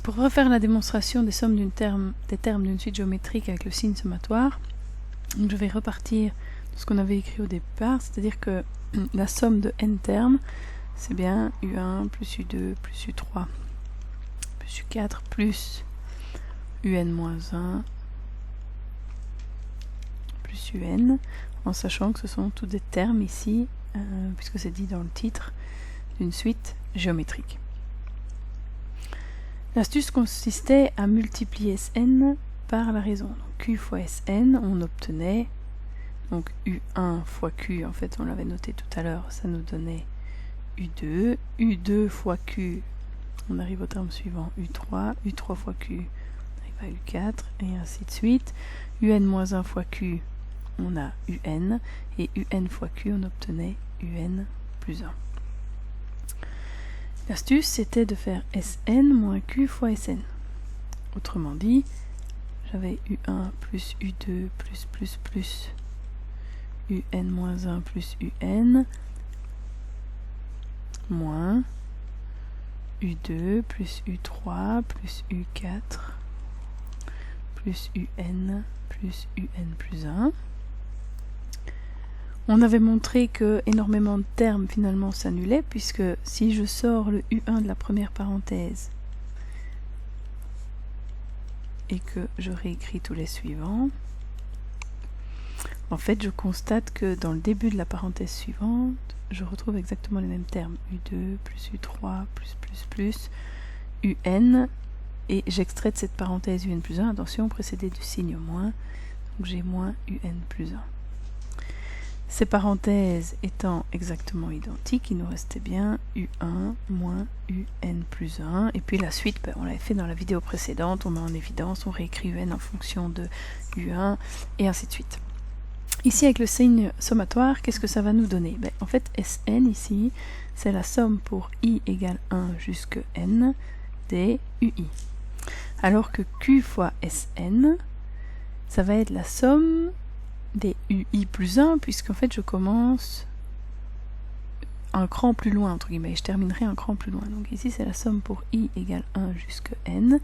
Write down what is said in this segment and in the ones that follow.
Pour refaire la démonstration des sommes des termes d'une suite géométrique avec le signe sommatoire, donc je vais repartir de ce qu'on avait écrit au départ, c'est-à-dire que la somme de n termes, c'est bien U1 plus U2 plus U3 plus U4 plus UN-1 plus UN, en sachant que ce sont tous des termes ici, puisque c'est dit dans le titre, d'une suite géométrique. L'astuce consistait à multiplier Sn par la raison. Donc Q fois Sn, on obtenait donc U1 fois Q, en fait on l'avait noté tout à l'heure, ça nous donnait U2, U2 fois Q, on arrive au terme suivant U3, U3 fois Q, on arrive à U4, et ainsi de suite. UN-1 fois Q, on a UN, et UN fois Q, on obtenait UN plus 1. L'astuce, c'était de faire Sn moins Q fois Sn. Autrement dit, j'avais U1 plus U2 plus UN moins 1 plus UN moins U2 plus U3 plus U4 plus UN plus 1. On avait montré que énormément de termes finalement s'annulaient, puisque si je sors le U1 de la première parenthèse et que je réécris tous les suivants, en fait je constate que dans le début de la parenthèse suivante, je retrouve exactement les mêmes termes, U2 plus U3 plus UN, et j'extrais de cette parenthèse UN plus 1, attention, précédé du signe moins, donc j'ai moins UN plus 1. Ces parenthèses étant exactement identiques, il nous restait bien U1 moins UN plus 1, et puis la suite, on l'avait fait dans la vidéo précédente, on met en évidence, on réécrit UN en fonction de U1, et ainsi de suite. Ici, avec le signe sommatoire, qu'est-ce que ça va nous donner? En fait, Sn ici, c'est la somme pour I égale 1 jusqu'à N des UI. Alors que Q fois Sn, ça va être la somme des UI plus 1, puisqu'en fait je commence un cran plus loin, entre guillemets, je terminerai un cran plus loin. Donc ici c'est la somme pour I égale 1 jusqu'à N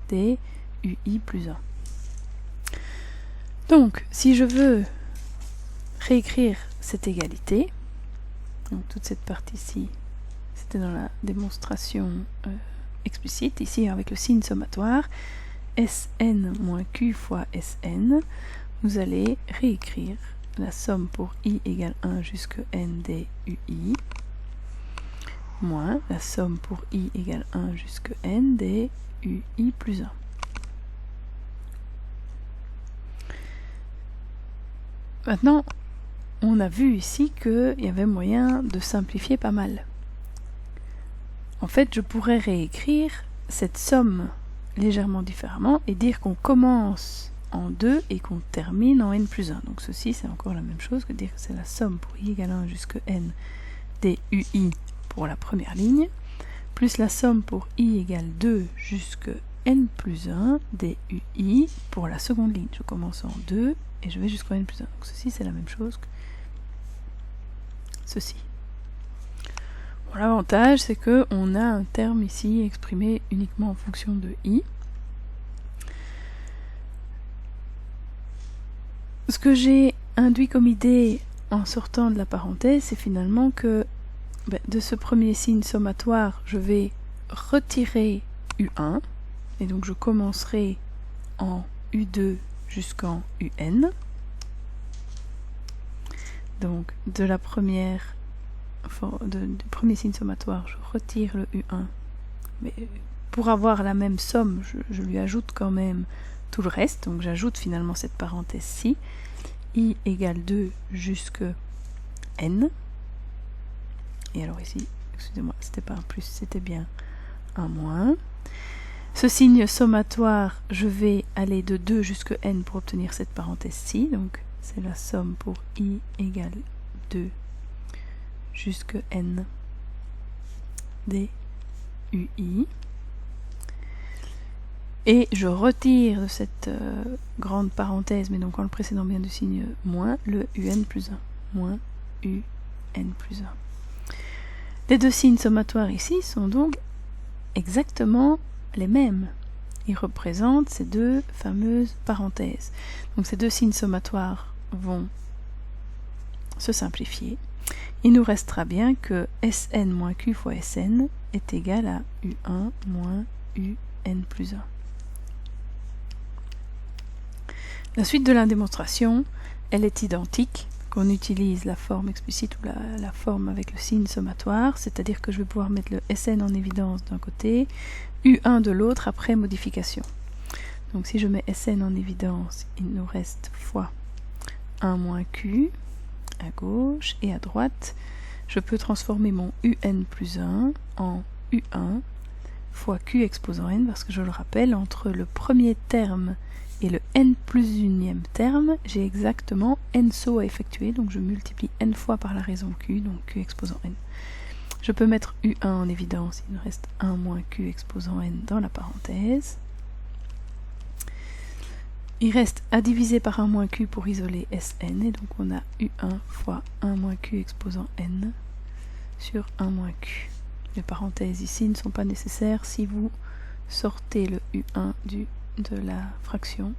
des UI plus 1. Donc si je veux réécrire cette égalité, donc toute cette partie-ci, c'était dans la démonstration explicite, ici avec le signe sommatoire, Sn moins Q fois Sn, vous allez réécrire la somme pour I égale 1 jusqu'à N des UI, moins la somme pour I égale 1 jusqu'à N des UI plus 1. Maintenant, on a vu ici qu'il y avait moyen de simplifier pas mal. En fait, je pourrais réécrire cette somme légèrement différemment et dire qu'on commence en 2 et qu'on termine en n plus 1. Donc ceci, c'est encore la même chose que dire que c'est la somme pour I égale 1 jusqu'à N des UI pour la première ligne, plus la somme pour I égale 2 jusqu'à N plus 1 des UI pour la seconde ligne. Je commence en 2 et je vais jusqu'à N plus 1. Donc ceci, c'est la même chose que ceci. Bon, l'avantage, c'est qu'on a un terme ici exprimé uniquement en fonction de I. Ce que j'ai induit comme idée en sortant de la parenthèse, c'est finalement que de ce premier signe sommatoire, je vais retirer U1, et donc je commencerai en U2 jusqu'en UN. Donc de la première, du premier signe sommatoire, je retire le U1, mais pour avoir la même somme, je lui ajoute quand même tout le reste, donc j'ajoute finalement cette parenthèse-ci, I égale 2 jusqu'à N, et alors ici, excusez-moi, c'était pas un plus, c'était bien un moins. Ce signe sommatoire, je vais aller de 2 jusqu'à N pour obtenir cette parenthèse-ci, donc c'est la somme pour I égale 2 jusqu'à N des UI. Et je retire de cette grande parenthèse, mais donc en le précédant bien du signe moins, le UN plus 1. Moins UN plus 1. Les deux signes sommatoires ici sont donc exactement les mêmes. Ils représentent ces deux fameuses parenthèses. Donc ces deux signes sommatoires vont se simplifier. Il nous restera bien que Sn moins Q fois Sn est égal à U1 moins UN plus 1. La suite de la démonstration, elle est identique, qu'on utilise la forme explicite ou la forme avec le signe sommatoire, c'est-à-dire que je vais pouvoir mettre le Sn en évidence d'un côté, U1 de l'autre après modification. Donc si je mets Sn en évidence, il nous reste fois 1 moins Q à gauche et à droite. Je peux transformer mon UN plus 1 en U1 fois Q exposant n, parce que je le rappelle, entre le premier terme et le n plus unième terme, j'ai exactement n sauts à effectuer, donc je multiplie n fois par la raison Q, donc Q exposant n. Je peux mettre U1 en évidence, il me reste 1 moins Q exposant n dans la parenthèse. Il reste à diviser par 1 moins Q pour isoler Sn, et donc on a U1 fois 1 moins Q exposant n sur 1 moins Q. Les parenthèses ici ne sont pas nécessaires si vous sortez le U1 de la fraction.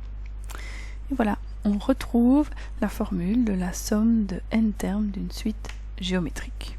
Et voilà, on retrouve la formule de la somme de n termes d'une suite géométrique.